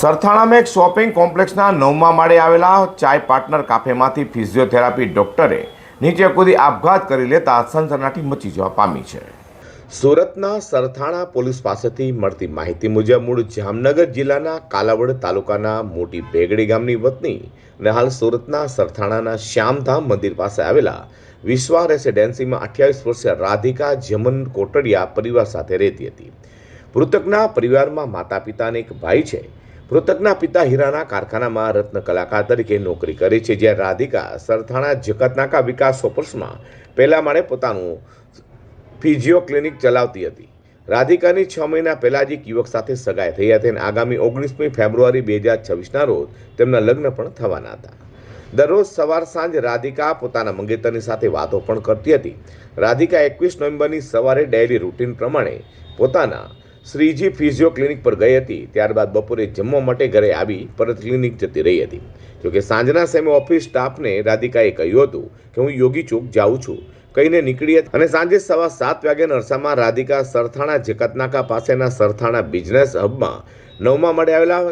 સરથાણામાં એક શોપિંગ કોમ્પ્લેક્સના 9મા માળે આવેલા ચાય પાર્ટનર કાફેમાંથી ફિઝિયોથેરાપી ડોક્ટરે નીચે કૂદી આપઘાત કરી લેતા સનસનાટી મચી જવા પામી છે। સુરતના સરથાણા પોલીસ પાસેથી મળતી માહિતી મુજબ મૂળ જામનગર જિલ્લાના કાલાવડ તાલુકાના મોટી બેગડી ગામની વતની અને હાલ સુરતના સરથાણાના શ્યામધામ મંદિર પાસે આવેલા વિશ્વા રેસિડેન્સીમાં 28 વર્ષીય રાધિકા જમન કોટડિયા પરિવાર સાથે રહેતી હતી। મૃતકના પરિવારમાં માતા પિતા અને એક ભાઈ છે। મૃતકના પિતા હીરાના કારખાનામાં રત્ન કલાકાર તરીકે નોકરી કરે છે, જ્યારે રાધિકા સરથાણા જકતનાકા વિકાસ ઓપર્સમાં પહેલા માળે પોતાનું ફિઝિયો ક્લિનિક ચલાવતી હતી। રાધિકાની 6 મહિના પહેલા જ એક યુવક સાથે સગાઈ થઈ હતી અને આગામી 19મી ફેબ્રુઆરી 2026ના રોજ તેમના લગ્ન પણ થવાના હતા। દરરોજ સવાર સાંજ રાધિકા પોતાના મંગેતરની સાથે વાતો પણ કરતી હતી। રાધિકા 21 નવેમ્બરની સવારે ડેઇલી રૂટીન પ્રમાણે પોતાના શ્રીજી ફિઝિયો ક્લિનિક પર ગઈ હતી। ત્યારબાદ બપોરે જમવા માટે ઘરે આવી પરત ક્લિનિક જતી રહી હતી। જોકે સાંજના સમયે ઓફિસ સ્ટાફને રાધિકાએ કહ્યું હતું કે હું યોગી ચોક જાઉં છું કહીને નીકળી હતી અને સાંજે 7:15 વાગ્યાના અરસામાં રાધિકા સરથાણા જકતનાકા પાસેના સરથાણા બિઝનેસ હબમાં 9મા માળે આવેલા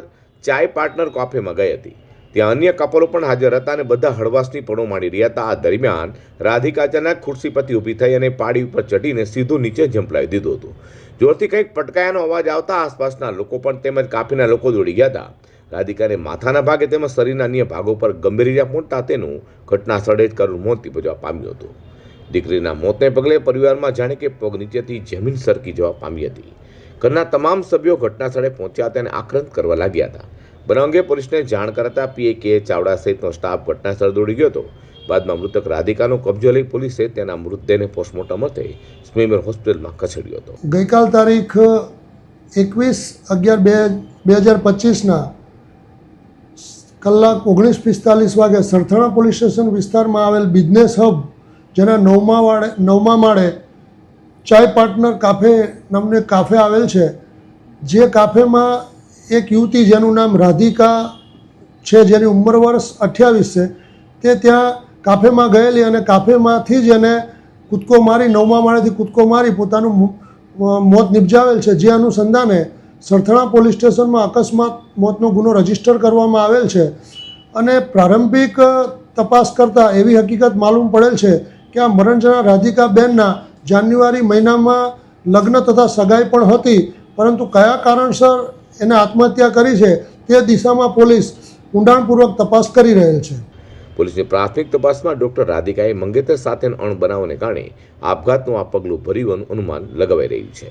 ચાય પાર્ટનર કોફેમાં ગઈ હતી। ત્યાં અન્ય કપલો પણ હાજર હતા અને બધા હળવાશની પળો માણી રહ્યા હતા। આ દરમિયાન રાધિકા અચાનક ખુરશી પરથી ઊભી થઈ અને પાડી ઉપર ચડીને સીધું નીચે ઝંપલાવી દીધું હતું। જોરથી કંઈક પટકાયાનો અવાજ આવતા આસપાસના લોકો પણ તેમજ કાફીના લોકો દોડી ગયા હતા। રાધિકાને માથાના ભાગે તેમજ શરીરના અન્ય ભાગો પર ગંભીર ઇજા પહોંચતા તેનું ઘટના સ્થળે જ કરુણ મોત નીપજવા પામ્યું હતું। દીકરીના મોતને પગલે પરિવારમાં જાણે કે પગ નીચેથી જમીન સરકી જવા પામી હતી। ઘરના તમામ સભ્યો ઘટના સ્થળે પહોંચ્યા હતા અને આક્રંદ કરવા લાગ્યા હતા। બનાવ અંગે પોલીસને જાણ કરતા પીએ કે ચાવડા સહિતનો સ્ટાફ ઘટના સ્થળ દોડી ગયો હતો। બાદમાં મૃતક રાધિકાનો કબજો લઈ પોલીસે તેના મૃતદેહને પોસ્ટમોર્ટમ અર્થે સ્મીમેર હોસ્પિટલમાં ખસેડ્યો હતો। ગઈકાલ તારીખ 21/11/2025ના કલાક 19:45 વાગે સરથાણા પોલીસ સ્ટેશન વિસ્તારમાં આવેલ બિઝનેસ હબ જેના 9મા માળે ચાય પાર્ટનર કાફે નામનું કાફે આવેલ છે, જે કાફેમાં એક યુવતી જેનું નામ રાધિકા છે, જેની ઉંમર વર્ષ 28 છે, તે ત્યાં કાફેમાં ગયેલી અને કાફેમાંથી જ એને કૂદકો મારી 9મા માળેથી કૂદકો મારી પોતાનું મોત નિપજાવેલ છે। જે અનુસંધાને સરથાણા પોલીસ સ્ટેશનમાં અકસ્માત મોતનો ગુનો રજીસ્ટર કરવામાં આવેલ છે અને પ્રારંભિક તપાસ કરતાં એવી હકીકત માલુમ પડેલ છે કે આ મરણજના રાધિકાબેનના જાન્યુઆરી મહિનામાં લગ્ન તથા સગાઈ પણ હતી, પરંતુ કયા કારણસર એને આત્મહત્યા કરી છે તે દિશામાં પોલીસ ઊંડાણપૂર્વક તપાસ કરી રહેલ છે। પોલીસની પ્રાથમિક તપાસમાં ડોક્ટર રાધિકાએ મંગેતર સાથેના અણબનાવને કારણે આપઘાતનું આ પગલું ભર્યું અનુમાન લગાવાઈ રહ્યું છે।